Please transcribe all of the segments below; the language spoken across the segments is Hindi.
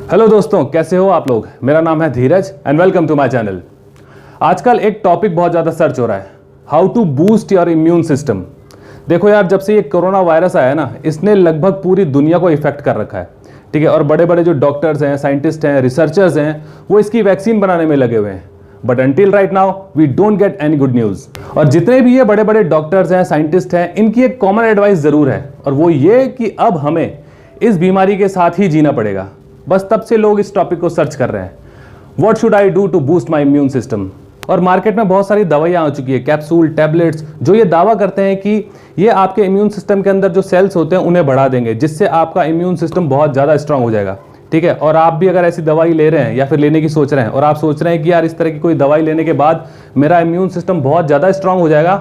हेलो दोस्तों, कैसे हो आप लोग। मेरा नाम है Dheeraj and welcome to my channel. आजकल एक टॉपिक बहुत ज़्यादा सर्च हो रहा है, how to boost your immune system. देखो यार, जब से ये कोरोना वायरस आया ना, इसने लगभग पूरी दुनिया को इफेक्ट कर रखा है, ठीक है। और बड़े बड़े जो डॉक्टर्स हैं, साइंटिस्ट हैं, रिसर्चर्स हैं, वो इसकी वैक्सीन बनाने में लगे हुए हैं। But until right now we don't get any good news. और जितने भी ये बड़े बड़े डॉक्टर्स हैं, साइंटिस्ट हैं, इनकी एक कॉमन एडवाइस ज़रूर है, और वो ये कि अब हमें इस बीमारी के साथ ही जीना पड़ेगा। बस तब से लोग इस टॉपिक को सर्च कर रहे हैं, what should I do to boost my immune system. और मार्केट में बहुत सारी दवाइयाँ आ चुकी है, कैप्सूल, टैबलेट्स, जो ये दावा करते हैं कि ये आपके इम्यून सिस्टम के अंदर जो सेल्स होते हैं उन्हें बढ़ा देंगे, जिससे आपका इम्यून सिस्टम बहुत ज़्यादा स्ट्रांग हो जाएगा, ठीक है। और आप भी अगर ऐसी दवाई ले रहे हैं या फिर लेने की सोच रहे हैं, और आप सोच रहे हैं कि यार इस तरह की कोई दवाई लेने के बाद मेरा इम्यून सिस्टम बहुत ज़्यादा स्ट्रांग हो जाएगा,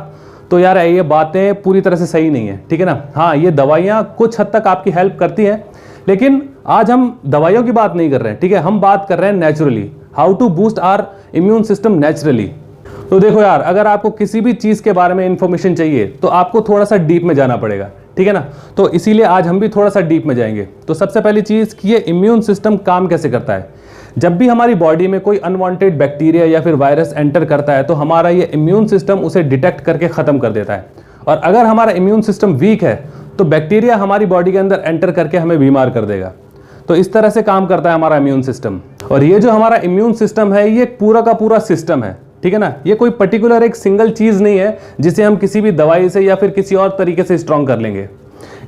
तो यार ये बातें पूरी तरह से सही नहीं है, ठीक है ना। हाँ, ये दवाइयाँ कुछ हद तक आपकी हेल्प करती हैं, लेकिन आज हम दवाइयों की बात नहीं कर रहे हैं, ठीक है। हम बात कर रहे हैं naturally, how to boost our immune system naturally. तो देखो यार, अगर आपको किसी भी चीज़ के बारे में इंफॉर्मेशन चाहिए तो आपको थोड़ा सा डीप में जाना पड़ेगा, ठीक है ना। तो इसीलिए आज हम भी थोड़ा सा डीप में जाएंगे। तो सबसे पहली चीज़ कि ये इम्यून सिस्टम काम कैसे करता है। जब भी हमारी बॉडी में कोई अनवांटेड बैक्टीरिया या फिर वायरस एंटर करता है, तो हमारा ये इम्यून सिस्टम उसे डिटेक्ट करके ख़त्म कर देता है। और अगर हमारा इम्यून सिस्टम वीक है तो बैक्टीरिया हमारी बॉडी के अंदर एंटर करके हमें बीमार कर देगा। तो इस तरह से काम करता है हमारा इम्यून सिस्टम। और ये जो हमारा इम्यून सिस्टम है, ये पूरा का पूरा सिस्टम है, ठीक है ना। ये कोई पर्टिकुलर एक सिंगल चीज़ नहीं है जिसे हम किसी भी दवाई से या फिर किसी और तरीके से स्ट्रॉन्ग कर लेंगे।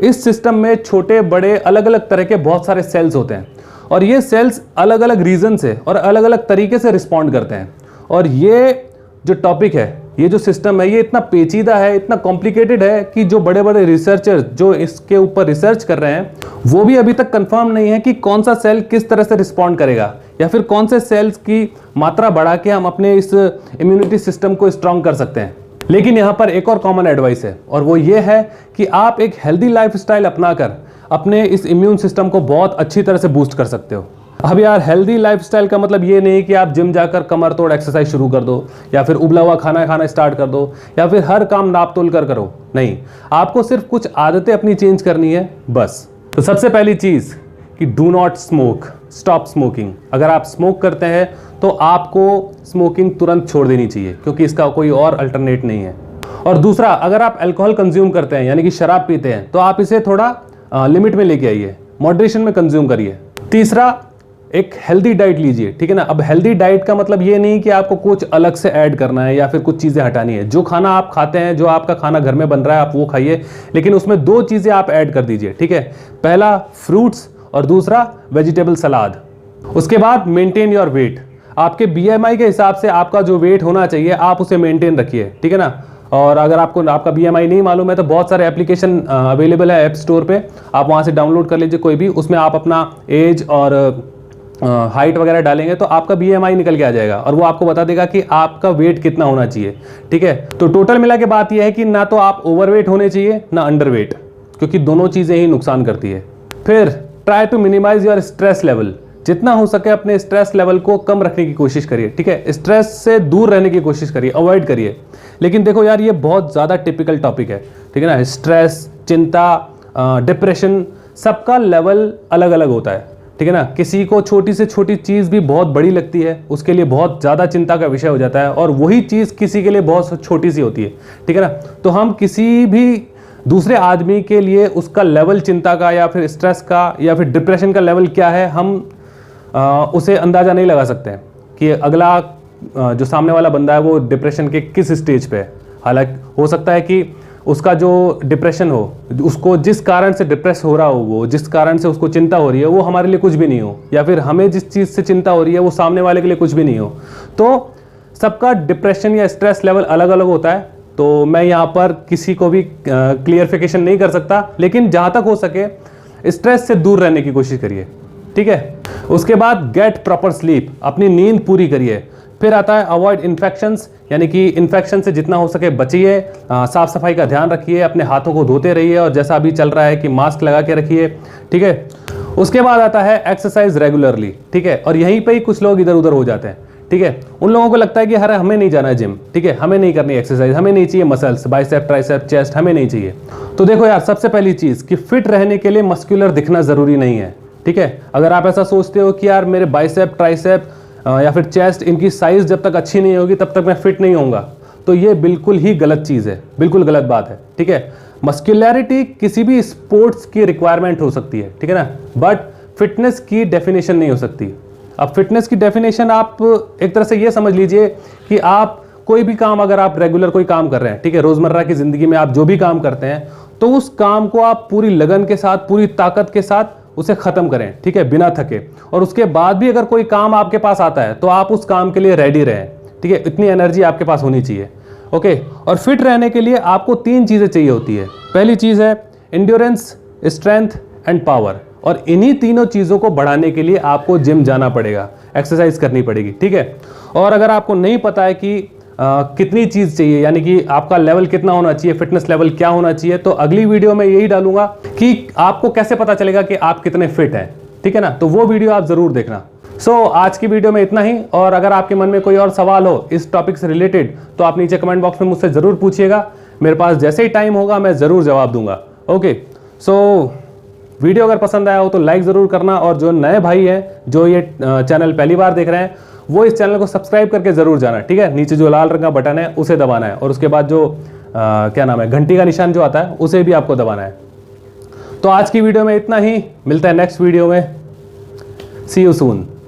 इस सिस्टम में छोटे बड़े अलग अलग तरह के बहुत सारे सेल्स होते हैं, और ये सेल्स अलग अलग रीजन से और अलग अलग तरीके से रिस्पॉन्ड करते हैं। और ये जो टॉपिक है, ये जो सिस्टम है, ये इतना पेचीदा है, इतना कॉम्प्लिकेटेड है कि जो बड़े बड़े रिसर्चर्स जो इसके ऊपर रिसर्च कर रहे हैं, वो भी अभी तक कंफर्म नहीं है कि कौन सा सेल किस तरह से रिस्पॉन्ड करेगा, या फिर कौन से सेल्स की मात्रा बढ़ा के हम अपने इस इम्यूनिटी सिस्टम को स्ट्रांग कर सकते हैं। लेकिन यहाँ पर एक और कॉमन एडवाइस है, और वो ये है कि आप एक हेल्दी लाइफस्टाइल अपनाकर अपने इस इम्यून सिस्टम को बहुत अच्छी तरह से बूस्ट कर सकते हो। अब यार, हेल्दी लाइफस्टाइल का मतलब ये नहीं कि आप जिम जाकर कमर तोड़ एक्सरसाइज शुरू कर दो, या फिर उबला हुआ खाना खाना स्टार्ट कर दो, या फिर हर काम नाप तोल कर करो। नहीं, आपको सिर्फ कुछ आदतें अपनी चेंज करनी है, बस। तो सबसे पहली चीज़ कि do not smoke, stop smoking. अगर आप स्मोक करते हैं तो आपको स्मोकिंग तुरंत छोड़ देनी चाहिए, क्योंकि इसका कोई और अल्टरनेट नहीं है। और दूसरा, अगर आप अल्कोहल कंज्यूम करते हैं, यानी कि शराब पीते हैं, तो आप इसे थोड़ा लिमिट में लेके आइए, मॉडरेशन में कंज्यूम करिए। तीसरा, एक हेल्दी डाइट लीजिए, ठीक है ना। अब हेल्दी डाइट का मतलब ये नहीं कि आपको कुछ अलग से ऐड करना है या फिर कुछ चीज़ें हटानी है। जो खाना आप खाते हैं, जो आपका खाना घर में बन रहा है, आप वो खाइए, लेकिन उसमें दो चीज़ें आप ऐड कर दीजिए, ठीक है। पहला फ्रूट्स, और दूसरा वेजिटेबल सलाद। उसके बाद मेंटेन योर वेट। आपके BMI के हिसाब से आपका जो वेट होना चाहिए, आप उसे मेंटेन रखिए, ठीक है ना। और अगर आपको आपका BMI नहीं मालूम है, तो बहुत सारे एप्लीकेशन अवेलेबल है ऐप स्टोर पे, आप वहाँ से डाउनलोड कर लीजिए कोई भी। उसमें आप अपना एज और हाइट वगैरह डालेंगे तो आपका BMI निकल के आ जाएगा, और वो आपको बता देगा कि आपका वेट कितना होना चाहिए, ठीक है। तो टोटल मिला के बात यह है कि ना तो आप ओवरवेट होने चाहिए, ना अंडरवेट, क्योंकि दोनों चीज़ें ही नुकसान करती है। फिर try to minimize your stress level. जितना हो सके अपने स्ट्रेस लेवल को कम रखने की कोशिश करिए, ठीक है। स्ट्रेस से दूर रहने की कोशिश करिए, अवॉइड करिए। लेकिन देखो यार, ये बहुत ज़्यादा टिपिकल टॉपिक है, ठीक है ना। स्ट्रेस, चिंता, डिप्रेशन, सबका लेवल अलग अलग होता है, ठीक है ना। किसी को छोटी से छोटी चीज़ भी बहुत बड़ी लगती है, उसके लिए बहुत ज़्यादा चिंता का विषय हो जाता है, और वही चीज़ किसी के लिए बहुत छोटी सी होती है, ठीक है ना। तो हम किसी भी दूसरे आदमी के लिए उसका लेवल चिंता का या फिर स्ट्रेस का या फिर डिप्रेशन का लेवल क्या है, हम उसे अंदाज़ा नहीं लगा सकते हैं कि अगला जो सामने वाला बंदा है वो डिप्रेशन के किस स्टेज पे है। हालांकि हो सकता है कि उसका जो डिप्रेशन हो, उसको जिस कारण से डिप्रेस हो रहा हो, वो जिस कारण से उसको चिंता हो रही है, वो हमारे लिए कुछ भी नहीं हो, या फिर हमें जिस चीज़ से चिंता हो रही है वो सामने वाले के लिए कुछ भी नहीं हो। तो सबका डिप्रेशन या स्ट्रेस लेवल अलग अलग होता है। तो मैं यहाँ पर किसी को भी क्लियरिफिकेशन नहीं कर सकता, लेकिन जहाँ तक हो सके स्ट्रेस से दूर रहने की कोशिश करिए, ठीक है। उसके बाद गेट प्रॉपर स्लीप, अपनी नींद पूरी करिए। फिर आता है अवॉइड इन्फेक्शंस, यानी कि इन्फेक्शन से जितना हो सके बचिए, साफ सफाई का ध्यान रखिए, अपने हाथों को धोते रहिए, और जैसा अभी चल रहा है कि मास्क लगा के रखिए, ठीक है। उसके बाद आता है एक्सरसाइज रेगुलरली, ठीक है। और यहीं पे ही कुछ लोग इधर उधर हो जाते हैं, ठीक है। उन लोगों को लगता है कि अरे हमें नहीं जाना है जिम, ठीक है, हमें नहीं करनी एक्सरसाइज, हमें नहीं चाहिए मसल्स, बाइसेप, ट्राइसेप, चेस्ट, हमें नहीं चाहिए। तो देखो यार, सबसे पहली चीज़ कि फिट रहने के लिए मस्कुलर दिखना ज़रूरी नहीं है, ठीक है। अगर आप ऐसा सोचते हो कि यार मेरे बाइसेप, ट्राइसेप या फिर चेस्ट, इनकी साइज जब तक अच्छी नहीं होगी तब तक मैं फिट नहीं होऊंगा, तो ये बिल्कुल ही गलत चीज़ है, बिल्कुल गलत बात है, ठीक है। मस्कुलैरिटी किसी भी स्पोर्ट्स की रिक्वायरमेंट हो सकती है, ठीक है ना, बट फिटनेस की डेफिनेशन नहीं हो सकती। अब फिटनेस की डेफिनेशन आप एक तरह से ये समझ लीजिए कि आप कोई भी काम, अगर आप रेगुलर कोई काम कर रहे हैं, ठीक है, रोजमर्रा की जिंदगी में आप जो भी काम करते हैं, तो उस काम को आप पूरी लगन के साथ, पूरी ताकत के साथ उसे खत्म करें, ठीक है, बिना थके। और उसके बाद भी अगर कोई काम आपके पास आता है तो आप उस काम के लिए रेडी रहें, ठीक है। इतनी एनर्जी आपके पास होनी चाहिए, ओके। और फिट रहने के लिए आपको 3 चीजें चाहिए होती है। पहली चीज है एंड्योरेंस, स्ट्रेंथ एंड पावर। और इन्हीं तीनों चीजों को बढ़ाने के लिए आपको जिम जाना पड़ेगा, एक्सरसाइज करनी पड़ेगी, ठीक है। और अगर आपको नहीं पता है कि कितनी चीज चाहिए, यानी कि आपका लेवल कितना होना चाहिए, फिटनेस लेवल क्या होना चाहिए, तो अगली वीडियो में यही डालूंगा कि आपको कैसे पता चलेगा कि आप कितने फिट हैं, ठीक है ना। तो वो वीडियो आप जरूर देखना। आज की वीडियो में इतना ही। और अगर आपके मन में कोई और सवाल हो इस टॉपिक से रिलेटेड तो आप नीचे कमेंट बॉक्स में मुझसे जरूर पूछिएगा। मेरे पास जैसे ही टाइम होगा मैं जरूर जवाब दूंगा, ओके। वीडियो अगर पसंद आया हो तो लाइक जरूर करना, और जो नए भाई हैं जो ये चैनल पहली बार देख रहे हैं वो इस चैनल को सब्सक्राइब करके जरूर जाना, ठीक है। नीचे जो लाल रंग का बटन है उसे दबाना है, और उसके बाद जो क्या नाम है, घंटी का निशान जो आता है उसे भी आपको दबाना है। तो आज की वीडियो में इतना ही, मिलता है नेक्स्ट वीडियो में। सी यू सून।